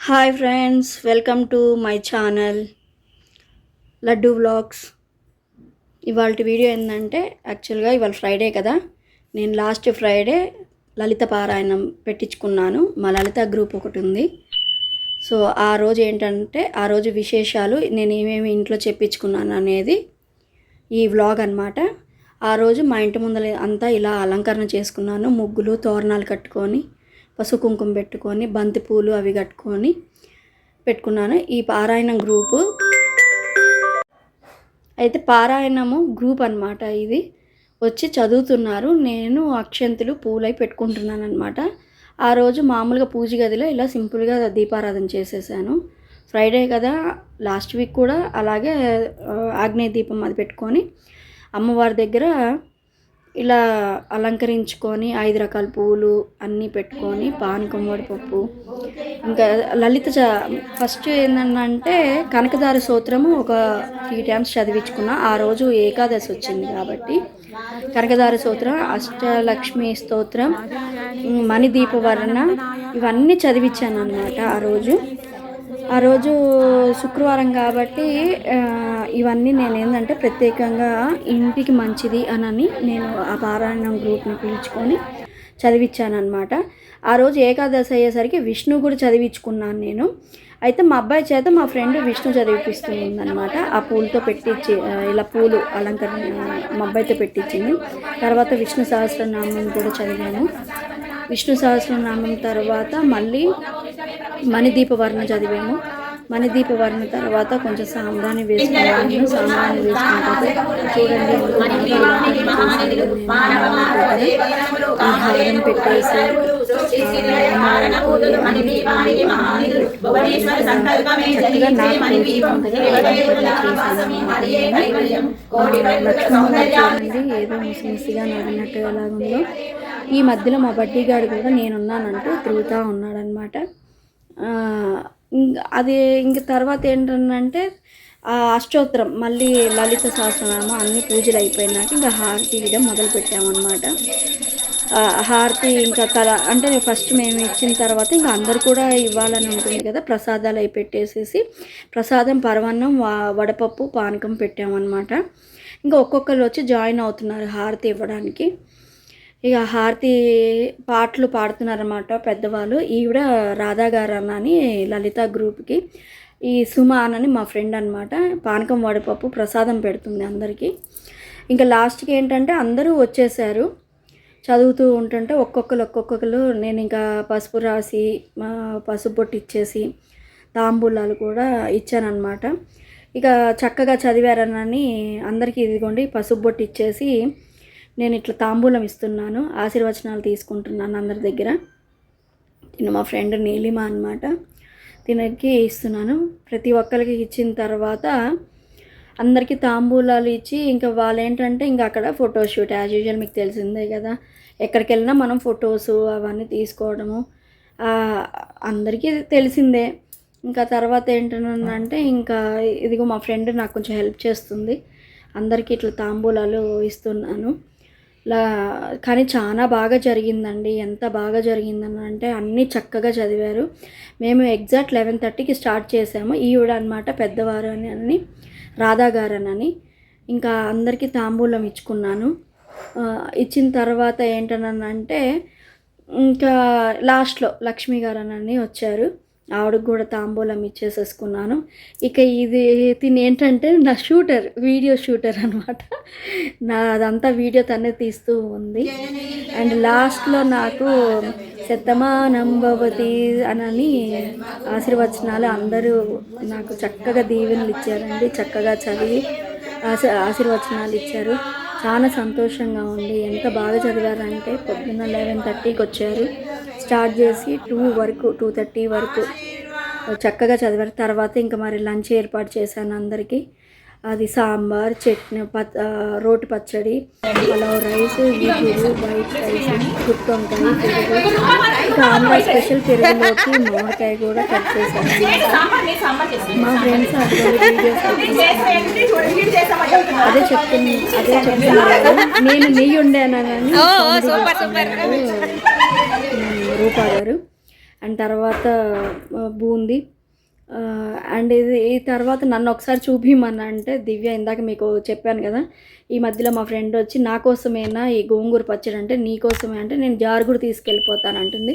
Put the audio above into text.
Hi friends, welcome to my channel laddu vlogs. ఇవాళ video ఏంటంటే యాక్చువల్గా ఇవాళ ఫ్రైడే కదా. నేను లాస్ట్ ఫ్రైడే లలిత పారాయణం పెట్టించుకున్నాను. మా లలిత గ్రూప్ ఒకటి ఉంది. సో ఆ రోజు ఏంటంటే ఆ రోజు విశేషాలు నేను ఏమేమి ఇంట్లో చెప్పించుకున్నాను అనేది ఈ వ్లాగ్ అనమాట. ఆ రోజు మా ఇంటి ముందర అంతా ఇలా అలంకరణ చేసుకున్నాను. ముగ్గులు తోరణాలు కట్టుకొని పసుపు కుంకుమ పెట్టుకొని బంతి పూలు అవి కట్టుకొని పెట్టుకున్నాను. ఈ పారాయణం గ్రూపు అయితే పారాయణము గ్రూప్ అనమాట. ఇది వచ్చి చదువుతున్నారు. నేను అక్షంతులు పూలై పెట్టుకుంటున్నాను అనమాట. ఆ రోజు మామూలుగా పూజ గదిలో ఇలా సింపుల్గా దీపారాధన చేసేసాను. ఫ్రైడే కదా, లాస్ట్ వీక్ కూడా అలాగే ఆగ్నేయ దీపం అది పెట్టుకొని అమ్మవారి దగ్గర ఇలా అలంకరించుకొని 5 రకాల పూలు అన్నీ పెట్టుకొని పానకం వడపప్పు ఇంకా లలిత ఫస్ట్ ఏంటంటే కనకదార స్తోత్రము ఒక 3 టైమ్స్ చదివించుకున్నా. ఆ రోజు ఏకాదశి వచ్చింది కాబట్టి కనకదార స్తోత్రం, అష్టలక్ష్మి స్తోత్రం, మణిదీపవర్ణ ఇవన్నీ చదివించాను అన్నమాట. ఆ రోజు శుక్రవారం కాబట్టి ఇవన్నీ నేను ఏంటంటే ప్రత్యేకంగా ఇంటికి మంచిది అని నేను ఆ పారాయణం గ్రూప్ని పిలుచుకొని చదివించాను అనమాట. ఆ రోజు ఏకాదశి అయ్యేసరికి విష్ణు కూడా చదివించుకున్నాను నేను. అయితే మా అబ్బాయి చేత మా ఫ్రెండ్ విష్ణు చదివిపిస్తుందన్నమాట. ఆ పూలతో పెట్టించి ఇలా పూలు అలంకరణ మా అబ్బాయితో పెట్టించింది. తర్వాత విష్ణు సహస్రనామం కూడా చదివాను. విష్ణు సహస్రనామం తర్వాత మళ్ళీ మణిదీపవర్ణ చదివాము. మణిదీపవర్ణ తర్వాత కొంచెం సాంబ్రాణి వేసుకున్నాను. సాంబ్రాణి వేసుకుంటే చూడండి హారం పెట్టేసి చక్కగా లక్ష్మణ్ చూడండి ఏదో ముసిమిసిగా నడినట్టు ఎలాగుందో. ఈ మధ్యలో మా బడ్డీగాడు కూడా నేనున్నానంటూ తిరుగుతూ ఉన్నాడనమాట. అది ఇంక తర్వాత ఏంటంటే అష్టోత్తరం మళ్ళీ లలిత సహస్రనామం అన్ని పూజలు అయిపోయినాక ఇంకా హారతి ఇవ్వడం మొదలు పెట్టామన్నమాట. హారతి ఇంకా అంటే ఫస్ట్ మేము ఇచ్చిన తర్వాత ఇంకా అందరు కూడా ఇవ్వాలని ఉంటుంది కదా. ప్రసాదాలు అవి పెట్టేసేసి ప్రసాదం పరమాన్నం వడపప్పు పానకం పెట్టామన్నమాట. ఇంకా ఒక్కొక్కరు వచ్చి జాయిన్ అవుతున్నారు హారతి ఇవ్వడానికి. ఇక హారతి పాటలు పాడుతున్నారన్నమాట పెద్దవాళ్ళు. ఈవిడ రాధా గారు అని లలిత గ్రూప్కి ఈ సుమా అని మా ఫ్రెండ్ అనమాట. పానకం వడపప్పు ప్రసాదం పెడుతుంది అందరికీ. ఇంకా లాస్ట్కి ఏంటంటే అందరూ వచ్చేసారు. చదువుతూ ఉంటుంటే ఒక్కొక్కరు నేను ఇంకా పసుపు రాసి పసుపు బొట్టు ఇచ్చేసి తాంబూలాలు కూడా ఇచ్చానమాట. ఇక చక్కగా చదివారనని అందరికీ ఇదిగోండి పసుపు బొట్టు ఇచ్చేసి నేను ఇట్లా తాంబూలం ఇస్తున్నాను, ఆశీర్వచనాలు తీసుకుంటున్నాను అందరి దగ్గర. తిను మా ఫ్రెండ్ నీలిమ అనమాట. తినకి ఇస్తున్నాను. ప్రతి ఒక్కరికి ఇచ్చిన తర్వాత అందరికీ తాంబూలాలు ఇచ్చి ఇంకా వాళ్ళు ఏంటంటే ఇంకా అక్కడ ఫోటోషూట్ యాజ్ యూజువల్ మీకు తెలిసిందే కదా. ఎక్కడికి వెళ్ళినా మనం ఫొటోస్ అవన్నీ తీసుకోవడము అందరికీ తెలిసిందే. ఇంకా తర్వాత ఏంటంటే ఇంకా ఇదిగో మా ఫ్రెండ్ నాకు కొంచెం హెల్ప్ చేస్తుంది. అందరికీ ఇట్లా తాంబూలాలు ఇస్తున్నాను. కానీ చాలా బాగా జరిగిందండి. ఎంత బాగా జరిగిందని అంటే అన్నీ చక్కగా చదివారు. మేము ఎగ్జాక్ట్ 11:30కి స్టార్ట్ చేసాము. ఈవిడ అనమాట పెద్దవారు అని రాధా గారు అని. ఇంకా అందరికీ తాంబూలం ఇచ్చుకున్నాను. ఇచ్చిన తర్వాత ఏంటనంటే ఇంకా లాస్ట్లో లక్ష్మి గారు అని వచ్చారు. ఆవిడకు కూడా తాంబూలం ఇచ్చేసేసుకున్నాను. ఇక తిని ఏంటంటే నా వీడియో షూటర్ అనమాట. అదంతా వీడియో తనే తీస్తూ ఉంది. అండ్ లాస్ట్లో నాకు శతమానం భవతి అని ఆశీర్వచనాలు అందరూ నాకు చక్కగా దీవెనలు ఇచ్చారండి. చక్కగా చదివి ఆశీర్వచనాలు ఇచ్చారు. చాలా సంతోషంగా ఉంది. ఎంత బాగా చదివారంటే పొద్దున్న 11:30కి వచ్చారు. స్టార్ట్ చేసి 2:30 వరకు చక్కగా చదివారు. తర్వాత ఇంకా మరి లంచ్ ఏర్పాటు చేశాను అందరికీ. అది సాంబార్, చట్నీ, రోటి పచ్చడి, పలావ్ రైస్, ఈగురు, వైట్ రైస్, గుత్తొంకాయ, పెరుగు, ఇంకా ఆంధ్ర స్పెషల్ పెరుగులోకి మామిడికాయ కూడా కట్ చేశాను. మా ఫ్రెండ్స్ అదే చెప్తున్నారు నేను నెయ్యి ఉండానని రూపా గారు. అండ్ తర్వాత బూందీ అండ్ ఇది ఈ తర్వాత నన్ను ఒకసారి చూపిమన్నా అంటే దివ్య ఇందాక మీకు చెప్పాను కదా, ఈ మధ్యలో మా ఫ్రెండ్ వచ్చి నా కోసమేనా ఈ గోంగూర పచ్చడి అంటే, నీ కోసమే అంటే నేను జారు కూడా తీసుకెళ్ళిపోతాను అంటుంది.